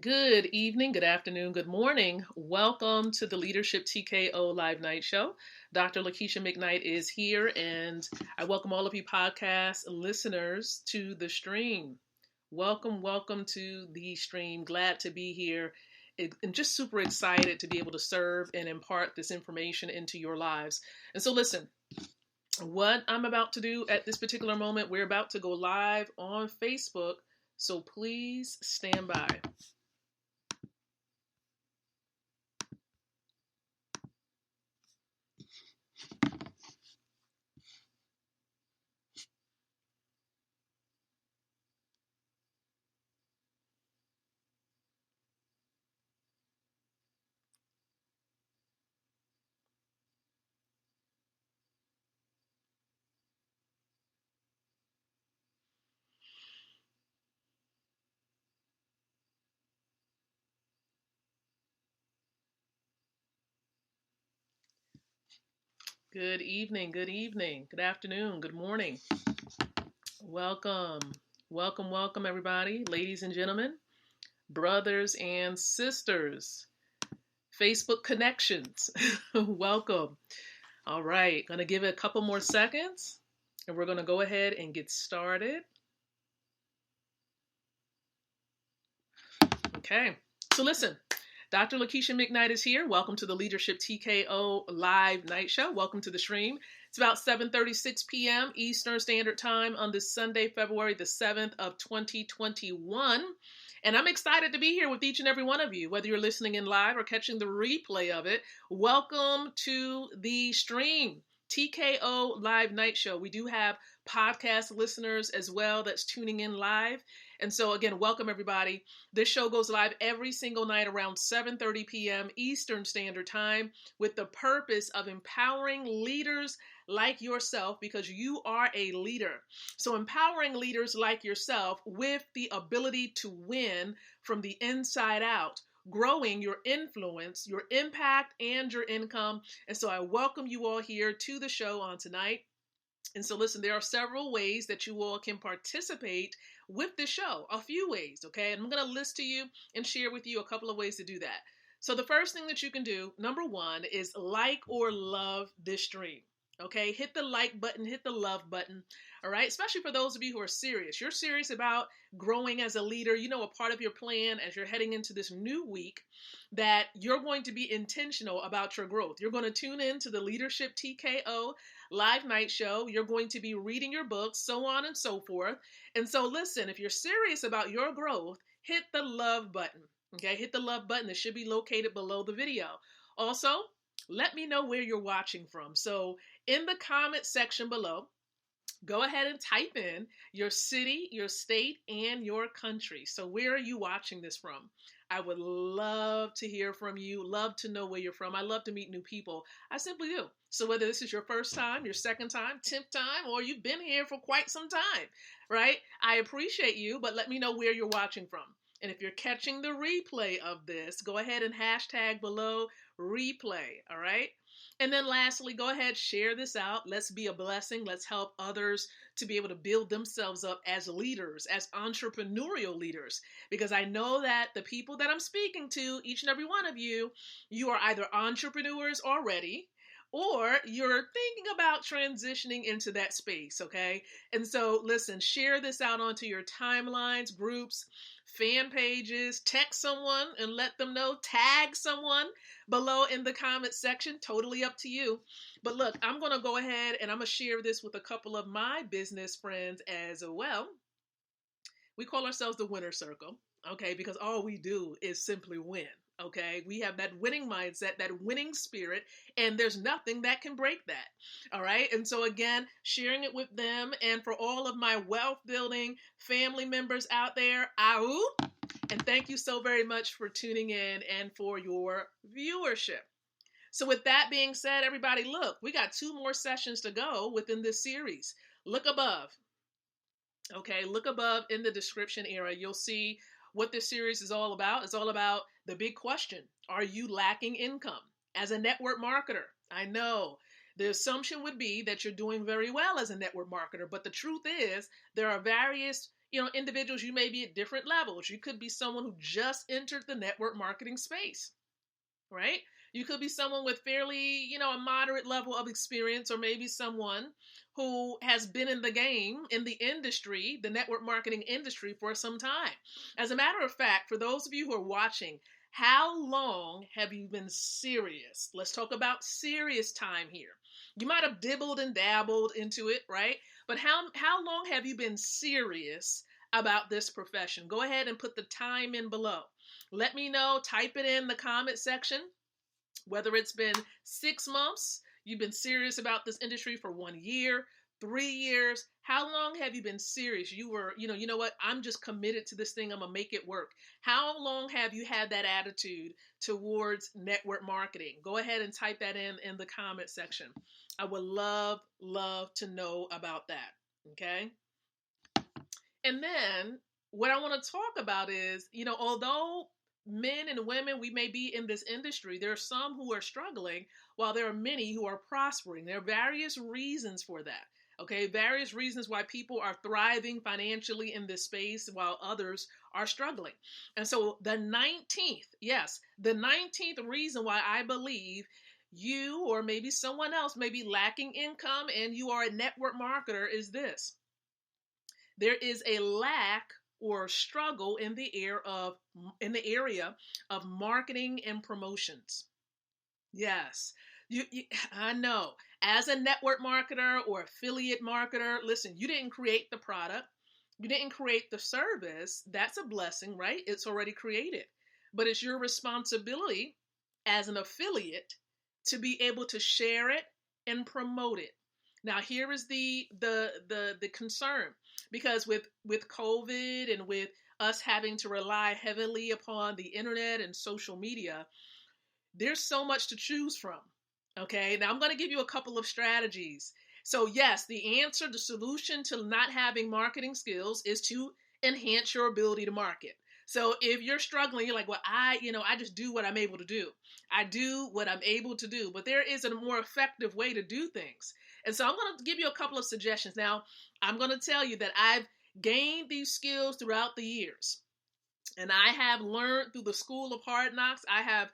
Good evening, good afternoon, good morning. Welcome to the Leadership TKO Live Night Show. Dr. Lakeisha McKnight is here, and I welcome all of you podcast listeners to the stream. Welcome to the stream. Glad to be here and just super excited to be able to serve and impart this information into your lives. And so, listen, what I'm about to do at this particular moment, we're about to go live on Facebook, so please stand by. Good evening, good afternoon, good morning. Welcome, welcome, everybody, ladies and gentlemen, brothers and sisters, Facebook connections. Welcome. All right, gonna give it a couple more seconds and we're gonna go ahead and get started. Okay, so listen. Dr. Lakeisha McKnight is here. Welcome to the Leadership TKO Live Night Show. Welcome to the stream. It's about 7:36 p.m. Eastern Standard Time on this Sunday, February the 7th of 2021. And I'm excited to be here with each and every one of you, whether you're listening in live or catching the replay of it. Welcome to the stream. TKO Live Night Show. We do have podcast listeners as well that's tuning in live. And so again, welcome everybody. This show goes live every single night around 7:30 p.m. Eastern Standard Time with the purpose of empowering leaders like yourself, because you are a leader. So empowering leaders like yourself with the ability to win from the inside out, growing your influence, your impact, and your income. And so I welcome you all here to the show on tonight. And so listen, there are several ways that you all can participate with the show. A few ways, okay? And I'm going to list to you and share with you a couple of ways to do that. So the first thing that you can do, number one, is like or love this stream. Okay, hit the like button, hit the love button. All right, especially for those of you who are serious. You're serious about growing as a leader. You know, a part of your plan as you're heading into this new week that you're going to be intentional about your growth. You're going to tune in to the Leadership TKO Live Night Show. You're going to be reading your books, so on and so forth. And so listen, if you're serious about your growth, hit the love button. Okay, hit the love button. It should be located below the video. Also, let me know where you're watching from. So in the comment section below, go ahead and type in your city, your state, and your country. So where are you watching this from? I would love to hear from you, love to know where you're from. I love to meet new people. I simply do. So whether this is your first time, your second time, 10th time, or you've been here for quite some time, right? I appreciate you, but let me know where you're watching from. And if you're catching the replay of this, go ahead and hashtag below replay, all right? And then lastly, go ahead, share this out. Let's be a blessing. Let's help others to be able to build themselves up as leaders, as entrepreneurial leaders. Because I know that the people that I'm speaking to, each and every one of you, you are either entrepreneurs already, or you're thinking about transitioning into that space, okay? And so, listen, share this out onto your timelines, groups, fan pages, text someone and let them know, tag someone below in the comment section, totally up to you. But look, I'm going to go ahead and I'm going to share this with a couple of my business friends as well. We call ourselves the Winner Circle, okay, because all we do is simply win. Okay, we have that winning mindset, that winning spirit, and there's nothing that can break that. All right, and so again, sharing it with them, and for all of my wealth building family members out there, ahoo, and thank you so very much for tuning in and for your viewership. So with that being said, everybody, look, we got 2 more sessions to go within this series. Look above. Okay, look above in the description area. You'll see what this series is all about. It's all about the big question. Are you lacking income as a network marketer? I know the assumption would be that you're doing very well as a network marketer, but the truth is there are various individuals, you may be at different levels. You could be someone who just entered the network marketing space, right? You could be someone with fairly, a moderate level of experience, or maybe someone who has been in the game, in the industry, the network marketing industry, for some time. As a matter of fact, for those of you who are watching, how long have you been serious? Let's talk about serious time here. You might have dibbled and dabbled into it, right? But how long have you been serious about this profession? Go ahead and put the time in below. Let me know. Type it in the comment section. Whether it's been 6 months, you've been serious about this industry for 1 year, 3 years. How long have you been serious? You were, you know what? I'm just committed to this thing. I'm going to make it work. How long have you had that attitude towards network marketing? Go ahead and type that in the comment section. I would love to know about that. Okay. And then what I want to talk about is, although men and women, we may be in this industry, there are some who are struggling while there are many who are prospering. There are various reasons for that. Okay, various reasons why people are thriving financially in this space while others are struggling. And so the 19th reason why I believe you or maybe someone else may be lacking income and you are a network marketer is this. There is a lack or struggle in the area of marketing and promotions. Yes, I know. As a network marketer or affiliate marketer, listen, you didn't create the product. You didn't create the service. That's a blessing, right? It's already created. But it's your responsibility as an affiliate to be able to share it and promote it. Now, here is the concern, because with COVID and with us having to rely heavily upon the internet and social media, there's so much to choose from. Okay, now I'm going to give you a couple of strategies. So yes, the answer, the solution to not having marketing skills is to enhance your ability to market. So if you're struggling, you're like, well, I just do what I'm able to do. I do what I'm able to do, but there is a more effective way to do things. And so I'm going to give you a couple of suggestions. Now, I'm going to tell you that I've gained these skills throughout the years. And I have learned through the School of Hard Knocks. I have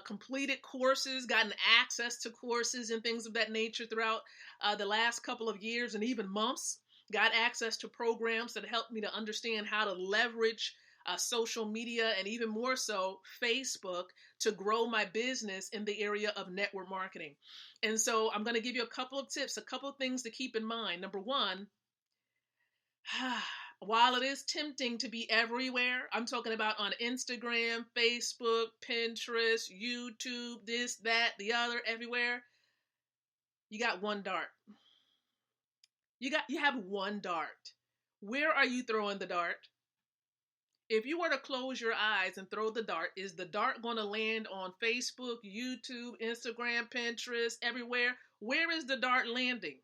completed courses, gotten access to courses and things of that nature throughout the last couple of years and even months. Got access to programs that helped me to understand how to leverage social media and even more so Facebook to grow my business in the area of network marketing. And so I'm going to give you a couple of tips, a couple of things to keep in mind. Number one, while it is tempting to be everywhere, I'm talking about on Instagram, Facebook, Pinterest, YouTube, this, that, the other, everywhere. You got one dart. You have one dart. Where are you throwing the dart? If you were to close your eyes and throw the dart, is the dart going to land on Facebook, YouTube, Instagram, Pinterest, everywhere? Where is the dart landing?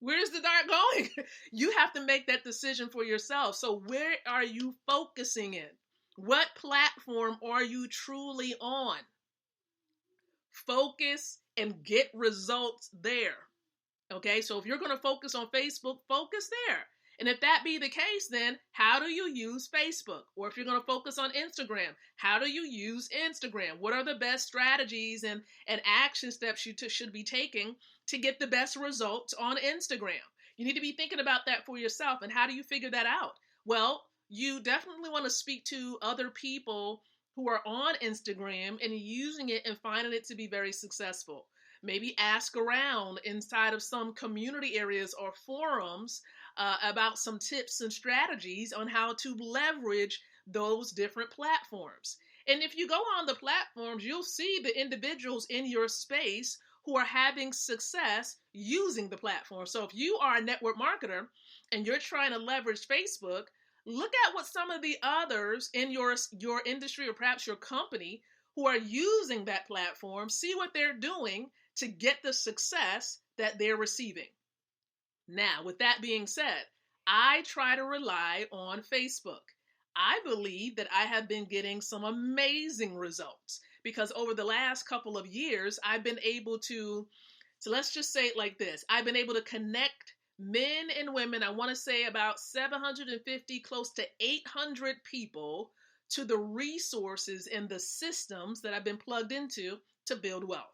Where is the dart going? You have to make that decision for yourself. So where are you focusing in? What platform are you truly on? Focus and get results there. Okay, so if you're going to focus on Facebook, focus there. And if that be the case, then how do you use Facebook? Or if you're going to focus on Instagram, how do you use Instagram? What are the best strategies and action steps you should be taking to get the best results on Instagram? You need to be thinking about that for yourself. And how do you figure that out? Well, you definitely want to speak to other people who are on Instagram and using it and finding it to be very successful. Maybe ask around inside of some community areas or forums about some tips and strategies on how to leverage those different platforms. And if you go on the platforms, you'll see the individuals in your space who are having success using the platform. So if you are a network marketer and you're trying to leverage Facebook, look at what some of the others in your industry or perhaps your company who are using that platform, see what they're doing to get the success that they're receiving. Now, with that being said, I try to rely on Facebook. I believe that I have been getting some amazing results because over the last couple of years, I've been able to, so let's just say it like this, I've been able to connect men and women, I want to say about 750, close to 800 people to the resources and the systems that I've been plugged into to build wealth.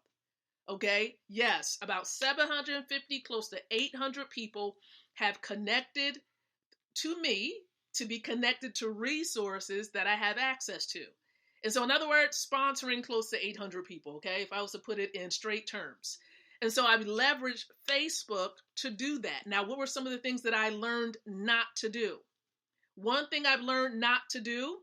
Okay, yes, about 750, close to 800 people have connected to me to be connected to resources that I have access to. And so, in other words, sponsoring close to 800 people, okay, if I was to put it in straight terms. And so I've leveraged Facebook to do that. Now, what were some of the things that I learned not to do? One thing I've learned not to do,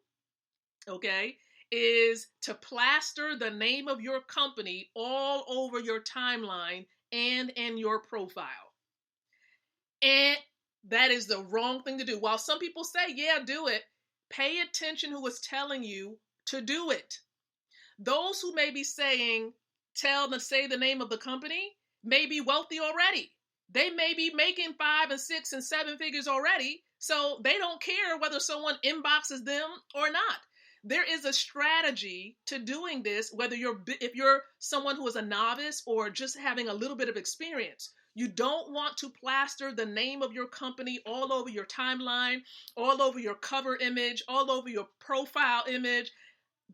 okay, is to plaster the name of your company all over your timeline and in your profile. And that is the wrong thing to do. While some people say, yeah, do it, pay attention who is telling you to do it. Those who may be saying, say the name of the company, may be wealthy already. They may be making 5 and 6 and 7 figures already, so they don't care whether someone inboxes them or not. There is a strategy to doing this, if you're someone who is a novice or just having a little bit of experience. You don't want to plaster the name of your company all over your timeline, all over your cover image, all over your profile image.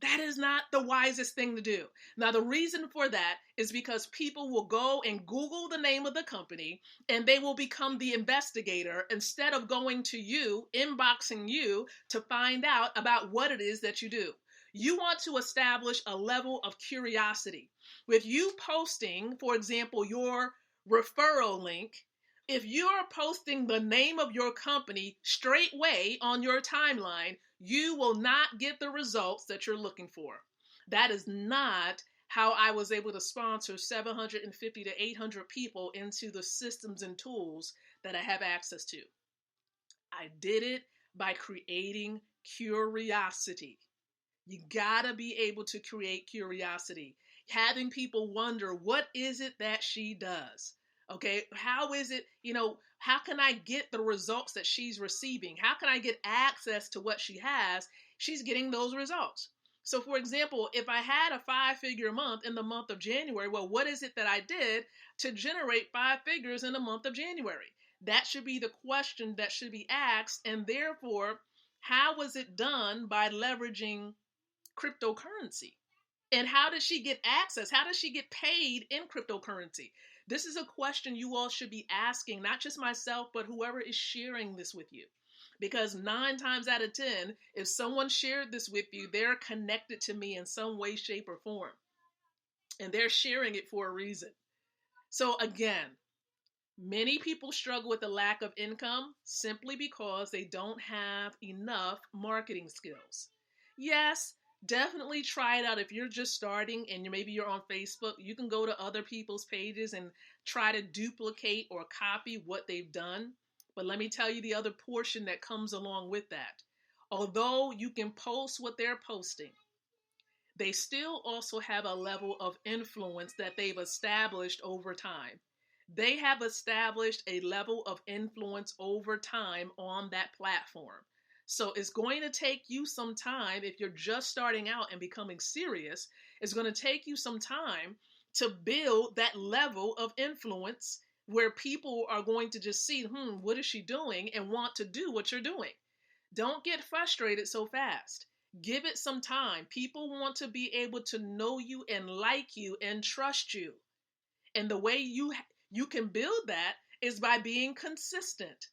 That is not the wisest thing to do. Now, the reason for that is because people will go and Google the name of the company and they will become the investigator instead of going to you, inboxing you to find out about what it is that you do. You want to establish a level of curiosity. With you posting, for example, your referral link, if you're posting the name of your company straightway on your timeline, you will not get the results that you're looking for. That is not how I was able to sponsor 750 to 800 people into the systems and tools that I have access to. I did it by creating curiosity. You gotta be able to create curiosity. Having people wonder, what is it that she does? Okay, how is it, how can I get the results that she's receiving? How can I get access to what she has? She's getting those results. So for example, if I had a 5-figure month in the month of January, well, what is it that I did to generate 5 figures in the month of January? That should be the question that should be asked. And therefore, how was it done by leveraging cryptocurrency? And how does she get access? How does she get paid in cryptocurrency? This is a question you all should be asking, not just myself, but whoever is sharing this with you. Because 9 times out of 10, if someone shared this with you, they're connected to me in some way, shape, or form. And they're sharing it for a reason. So again, many people struggle with the lack of income simply because they don't have enough marketing skills. Yes, definitely try it out. If you're just starting and maybe you're on Facebook, you can go to other people's pages and try to duplicate or copy what they've done. But let me tell you the other portion that comes along with that. Although you can post what they're posting, they still also have a level of influence that they've established over time. They have established a level of influence over time on that platform. So it's going to take you some time. If you're just starting out and becoming serious, it's going to take you some time to build that level of influence where people are going to just see, what is she doing, and want to do what you're doing. Don't get frustrated so fast. Give it some time. People want to be able to know you and like you and trust you. And the way you can build that is by being consistent.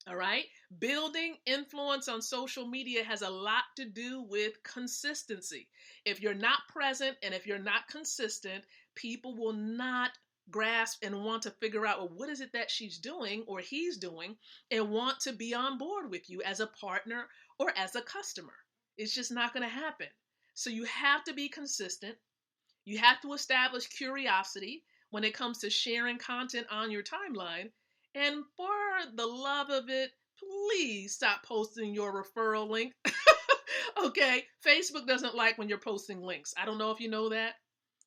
All right. Building influence on social media has a lot to do with consistency. If you're not present and if you're not consistent, people will not grasp and want to figure out, well, what is it that she's doing or he's doing, and want to be on board with you as a partner or as a customer. It's just not going to happen. So you have to be consistent. You have to establish curiosity when it comes to sharing content on your timeline. And for the love of it, please stop posting your referral link. Okay, Facebook doesn't like when you're posting links. I don't know if you know that.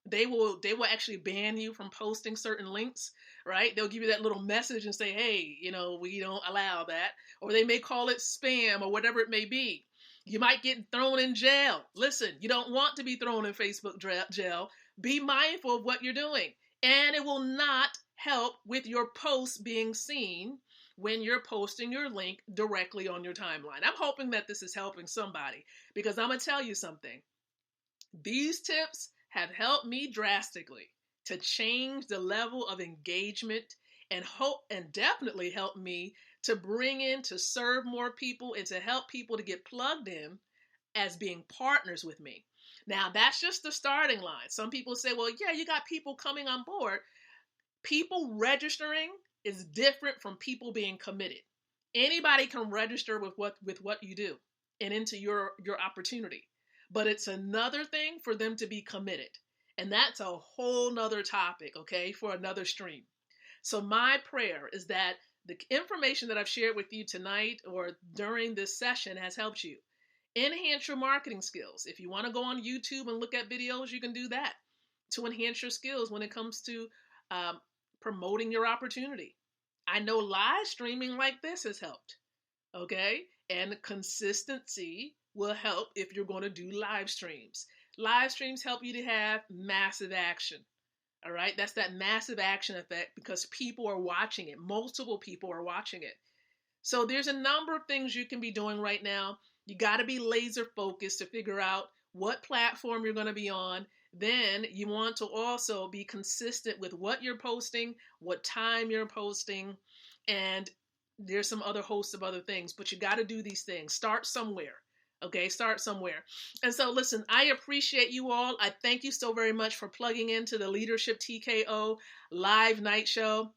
They will actually ban you from posting certain links, right? They'll give you that little message and say, hey, we don't allow that. Or they may call it spam or whatever it may be. You might get thrown in jail. Listen, you don't want to be thrown in Facebook jail. Be mindful of what you're doing. And it will not help with your posts being seen when you're posting your link directly on your timeline. I'm hoping that this is helping somebody, because I'm going to tell you something. These tips have helped me drastically to change the level of engagement and definitely helped me to bring in, to serve more people and to help people to get plugged in as being partners with me. Now, that's just the starting line. Some people say, well, yeah, you got people coming on board. People registering is different from people being committed. Anybody can register with what you do and into your opportunity. But it's another thing for them to be committed. And that's a whole nother topic, okay, for another stream. So my prayer is that the information that I've shared with you tonight or during this session has helped you enhance your marketing skills. If you want to go on YouTube and look at videos, you can do that to enhance your skills when it comes to promoting your opportunity. I know live streaming like this has helped, okay? And consistency will help if you're going to do live streams. Live streams help you to have massive action, all right? That's that massive action effect because people are watching it. Multiple people are watching it. So there's a number of things you can be doing right now. You got to be laser focused to figure out what platform you're going to be on. Then you want to also be consistent with what you're posting, what time you're posting, and there's some other hosts of other things, but you got to do these things. Start somewhere. Okay, start somewhere. And so listen, I appreciate you all. I thank you so very much for plugging into the Leadership TKO live night show.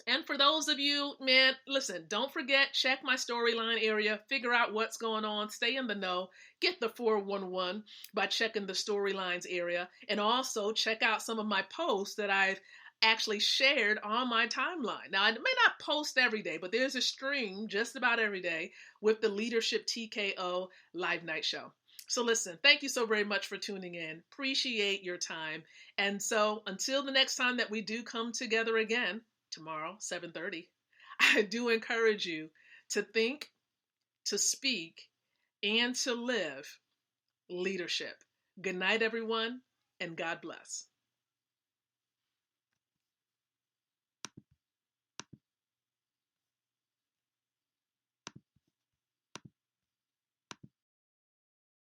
And for those of you, man, listen, don't forget, check my storyline area, figure out what's going on, stay in the know, get the 411 by checking the storylines area, and also check out some of my posts that I've actually shared on my timeline. Now, I may not post every day, but there's a stream just about every day with the Leadership TKO live night show. So listen, thank you so very much for tuning in. Appreciate your time. And so until the next time that we do come together again, tomorrow, 7:30, I do encourage you to think, to speak, and to live leadership. Good night, everyone, and God bless.